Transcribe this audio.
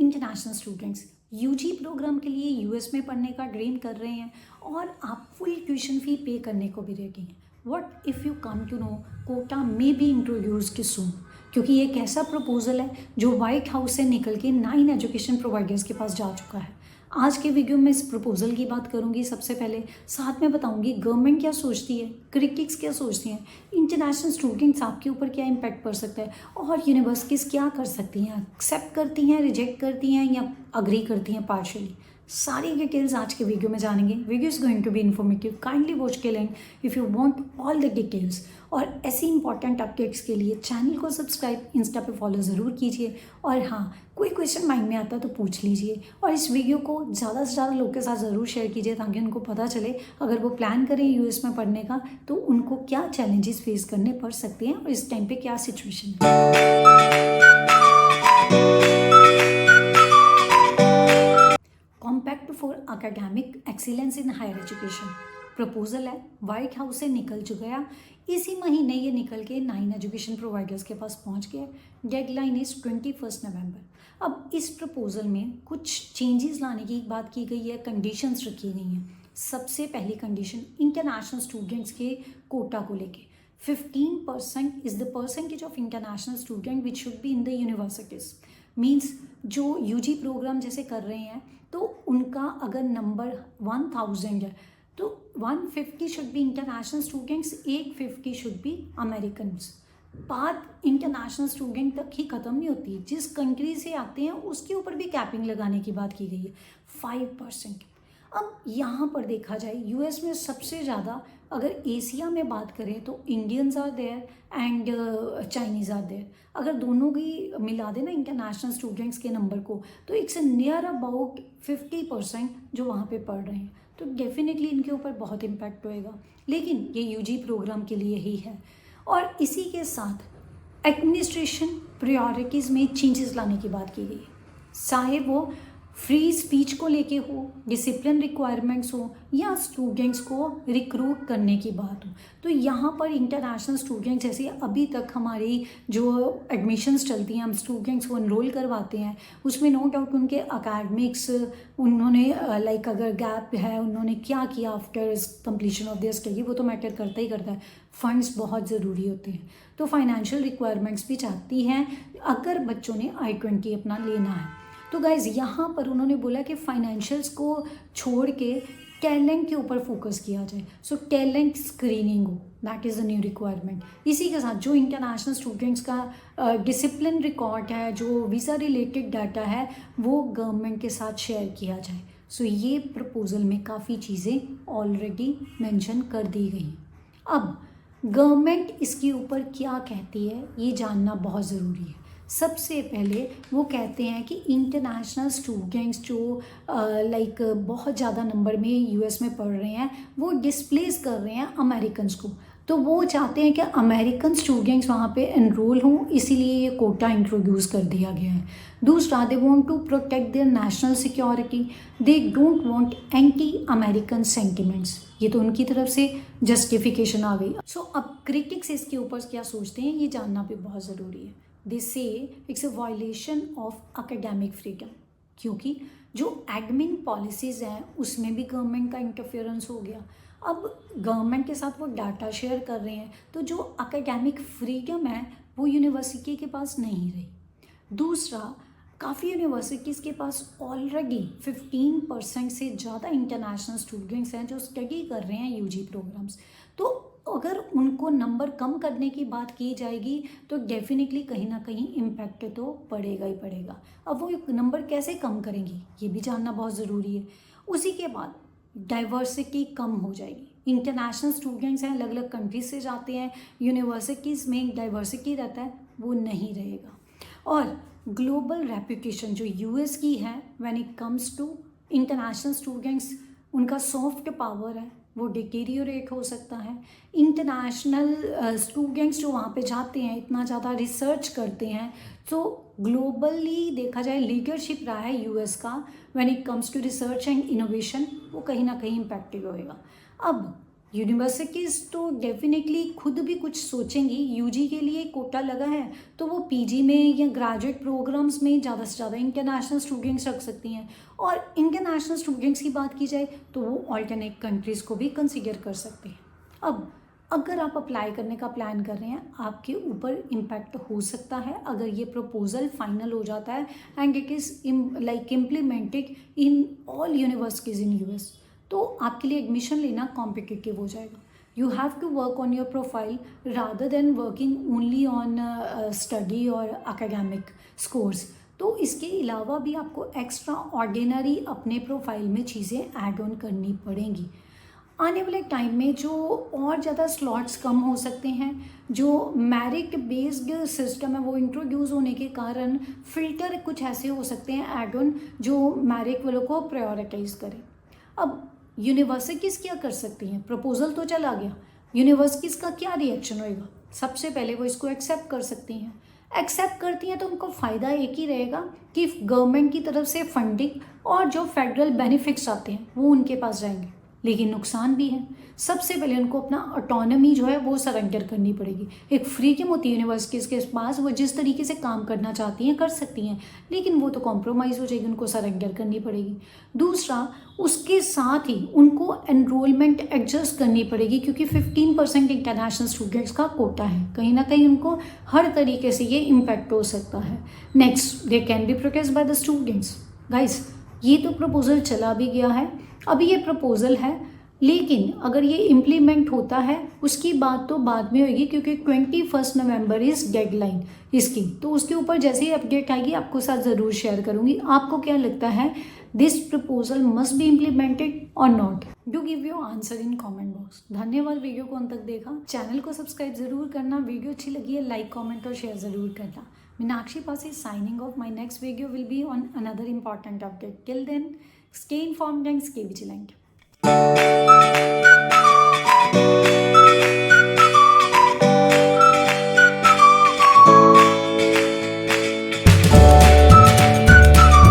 International students UG programme के लिए US में पढ़ने का ड्रीम कर रहे हैं और आप फुल ट्यूशन फी पे करने को भी रेडी हैं। What if you come to know quota may be introduced soon, क्योंकि ये एक ऐसा प्रपोजल है जो वाइट हाउस से निकल के 9 एजुकेशन प्रोवाइडर्स के पास जा चुका है। आज के वीडियो में इस प्रपोजल की बात करूंगी सबसे पहले, साथ में बताऊंगी गवर्नमेंट क्या सोचती है, क्रिटिक्स क्या सोचती हैं, इंटरनेशनल स्टूडेंट्स आपके ऊपर क्या इम्पैक्ट पड़ सकता है और यूनिवर्सिटीज़ क्या कर सकती हैं, एक्सेप्ट करती हैं, रिजेक्ट करती हैं या अग्री करती हैं पार्शली। सारी डिटेल्स आज के वीडियो में जानेंगे। Video is going to be informative, kindly watch के link if you want all the details. और ऐसी इंपॉर्टेंट अपडेट्स के लिए चैनल को सब्सक्राइब, इंस्टा पे फॉलो ज़रूर कीजिए। और हाँ, कोई क्वेश्चन माइंड में आता तो पूछ लीजिए और इस वीडियो को ज़्यादा से ज़्यादा लोग के साथ ज़रूर शेयर कीजिए ताकि उनको पता चले अगर वो प्लान करें यूएस में पढ़ने का तो उनको क्या चैलेंजेस फेस करने पड़ सकते हैं और इस टाइम पे क्या सिचुएशन है। Compact for academic excellence in higher education proposal है, वाइट हाउस से निकल चुका है। इसी महीने ये निकल के 9 एजुकेशन प्रोवाइडर्स के पास पहुंच गया। डेडलाइन इज 21 नवंबर। अब इस प्रपोजल में कुछ चेंजेस लाने की बात की गई है, कंडीशंस रखी गई हैं। सबसे पहली कंडीशन इंटरनेशनल स्टूडेंट्स के कोटा को लेके 15% is the percentage of international student which should be in the universities. Means जो यूजी प्रोग्राम जैसे कर रहे हैं तो उनका अगर नंबर 1000 है तो 150 should be international students, 850 should be Americans. बात इंटरनेशनल स्टूडेंट तक ही ख़त्म नहीं होती, जिस कंट्री से आते हैं उसके ऊपर भी कैपिंग लगाने की बात की गई है 5%। अब यहाँ पर देखा जाए यूएस में सबसे ज़्यादा अगर एशिया में बात करें तो Indians are there and Chinese are there. अगर दोनों की मिला देना इंटरनेशनल स्टूडेंट्स के नंबर को तो इट्स नियर अबाउट 50% जो वहाँ पे पढ़ रहे हैं, तो डेफिनेटली इनके ऊपर बहुत इम्पैक्ट होएगा। लेकिन ये यूजी प्रोग्राम के लिए ही है। और इसी के साथ एडमिनिस्ट्रेशन प्रायोरिटीज़ में चेंजेस लाने की बात की गई, चाहे वो फ्री स्पीच को लेके हो, डिसिप्लिन रिक्वायरमेंट्स हो या स्टूडेंट्स को रिक्रूट करने की बात हो। तो यहाँ पर इंटरनेशनल स्टूडेंट्स जैसे अभी तक हमारी जो एडमिशन्स चलती हैं, हम स्टूडेंट्स को एनरोल करवाते हैं, उसमें नो डाउट उनके अकेडमिक्स, उन्होंने लाइक अगर गैप है उन्होंने क्या किया after completion of their study, वो तो मैटर करता ही करता है। फंड्स बहुत ज़रूरी होते हैं, तो फाइनेंशियल रिक्वायरमेंट्स भी चाहती हैं अगर बच्चों ने I-20 अपना लेना है। तो गाइज यहाँ पर उन्होंने बोला कि फाइनेंशियल्स को छोड़ के टैलेंट के ऊपर फोकस किया जाए। सो टैलेंट स्क्रीनिंग हो, that is the new requirement. इसी के साथ जो इंटरनेशनल स्टूडेंट्स का डिसिप्लिन रिकॉर्ड है, जो वीज़ा रिलेटेड डाटा है, वो गवर्नमेंट के साथ शेयर किया जाए। सो ये प्रपोजल में काफ़ी चीज़ें ऑलरेडी मेंशन कर दी गई। अब गवर्नमेंट इसके ऊपर क्या कहती है ये जानना बहुत ज़रूरी है। सबसे पहले वो कहते हैं कि इंटरनेशनल स्टूडेंट्स जो लाइक बहुत ज़्यादा नंबर में यूएस में पढ़ रहे हैं वो डिस्प्लेस कर रहे हैं अमेरिकन्स को, तो वो चाहते हैं कि अमेरिकन स्टूडेंट्स वहाँ पे एनरोल हों, इसीलिए ये कोटा इंट्रोड्यूस कर दिया गया है। दूसरा, they want to protect their national security, they don't want anti American sentiments. ये तो उनकी तरफ से जस्टिफिकेशन आ गई। सो अब क्रिटिक्स इसके ऊपर क्या सोचते हैं ये जानना भी बहुत ज़रूरी है। दे से it's a violation of academic freedom, क्योंकि जो एडमिन पॉलिसीज़ हैं उसमें भी गवर्नमेंट का इंटरफेरेंस हो गया। अब गवर्नमेंट के साथ वो डाटा शेयर कर रहे हैं तो जो एकेडमिक फ्रीडम है वो यूनिवर्सिटी के पास नहीं रही। दूसरा, काफ़ी यूनिवर्सिटीज़ के पास ऑलरेडी 15% से ज़्यादा इंटरनेशनल स्टूडेंट्स हैं जो स्टडी कर रहे हैं यूजी प्रोग्राम्स, तो अगर उनको नंबर कम करने की बात की जाएगी तो डेफिनेटली कहीं ना कहीं इम्पैक्ट तो पड़ेगा ही पड़ेगा। अब वो नंबर कैसे कम करेंगी ये भी जानना बहुत ज़रूरी है। उसी के बाद डाइवर्सिटी कम हो जाएगी। इंटरनेशनल स्टूडेंट्स हैं, अलग अलग कंट्रीज से जाते हैं, यूनिवर्सिटीज़ में डाइवर्सिटी रहता है वो नहीं रहेगा। और ग्लोबल रेपुटेशन जो यूएस की है when it comes to international students, उनका सॉफ्ट पावर है वो डिटेरियोरेट हो सकता है। इंटरनेशनल स्टूडेंट्स जो वहाँ पे जाते हैं इतना ज़्यादा रिसर्च करते हैं, तो ग्लोबली देखा जाए लीडरशिप रहा है यूएस का when it comes to research and innovation, वो कहीं ना कहीं इम्पैक्टिव होएगा। अब यूनिवर्सिटीज़ तो डेफिनेटली खुद भी कुछ सोचेंगी। यूजी के लिए कोटा लगा है तो वो पीजी में या ग्रेजुएट प्रोग्राम्स में ज़्यादा से ज़्यादा इंटरनेशनल स्टूडेंट्स रख सकती हैं। और इंटरनेशनल स्टूडेंट्स की बात की जाए तो वो ऑल्टरनेट कंट्रीज़ को भी कंसीडर कर सकते हैं। अब अगर आप अप्लाई करने का प्लान कर रहे हैं, आपके ऊपर इम्पैक्ट हो सकता है अगर ये प्रपोजल फाइनल हो जाता है and it is like implemented in all universities in US, तो आपके लिए एडमिशन लेना कॉम्पिटिटिव हो जाएगा। You have to work on your profile rather than working only on study और अकेडमिक स्कोर्स। तो इसके अलावा भी आपको एक्स्ट्रा ऑर्डिनरी अपने प्रोफाइल में चीज़ें ऐड ऑन करनी पड़ेंगी। आने वाले टाइम में जो और ज़्यादा स्लॉट्स कम हो सकते हैं, जो मेरिट बेस्ड सिस्टम है वो इंट्रोड्यूस होने के कारण फिल्टर कुछ ऐसे हो सकते हैं ऐड ऑन जो मेरिट वालों को प्रायोरिटाइज करें। अब यूनिवर्सिटीज़ क्या कर सकती हैं? प्रपोजल तो चला गया, यूनिवर्सिटीज़ का क्या रिएक्शन होएगा? सबसे पहले वो इसको एक्सेप्ट कर सकती हैं। एक्सेप्ट करती हैं तो उनको फ़ायदा एक ही रहेगा कि गवर्नमेंट की तरफ से फंडिंग और जो फेडरल बेनिफिट्स आते हैं वो उनके पास जाएंगे। लेकिन नुकसान भी है। सबसे पहले उनको अपना ऑटोनॉमी जो है वो सरेंडर करनी पड़ेगी। एक फ्रीडम होती है यूनिवर्सिटीज़ के पास, वो जिस तरीके से काम करना चाहती हैं कर सकती हैं, लेकिन वो तो कॉम्प्रोमाइज़ हो जाएगी, उनको सरेंडर करनी पड़ेगी। दूसरा, उसके साथ ही उनको एनरोलमेंट एडजस्ट करनी पड़ेगी क्योंकि 15% इंटरनेशनल स्टूडेंट्स का कोटा है। कहीं ना कहीं उनको हर तरीके से ये इम्पैक्ट हो सकता है। Next, they can be protest by the students. Guys, ये तो प्रपोजल चला भी गया है, अभी ये प्रपोजल है, लेकिन अगर ये इम्प्लीमेंट होता है उसकी बात तो बाद में होगी क्योंकि 21 नवंबर इज़ डेडलाइन इसकी। तो उसके ऊपर जैसे ही अपडेट आएगी आपको साथ ज़रूर शेयर करूँगी। आपको क्या लगता है, this proposal must be implemented और not? Do give your answer in comment box. धन्यवाद वीडियो को अंत तक देखा। चैनल को सब्सक्राइब ज़रूर करना, वीडियो अच्छी लगी है लाइक कॉमेंट और शेयर ज़रूर करना। Meenakshi Pasi signing off. My next video will be on another important update. Till then, stay informed and stay vigilant.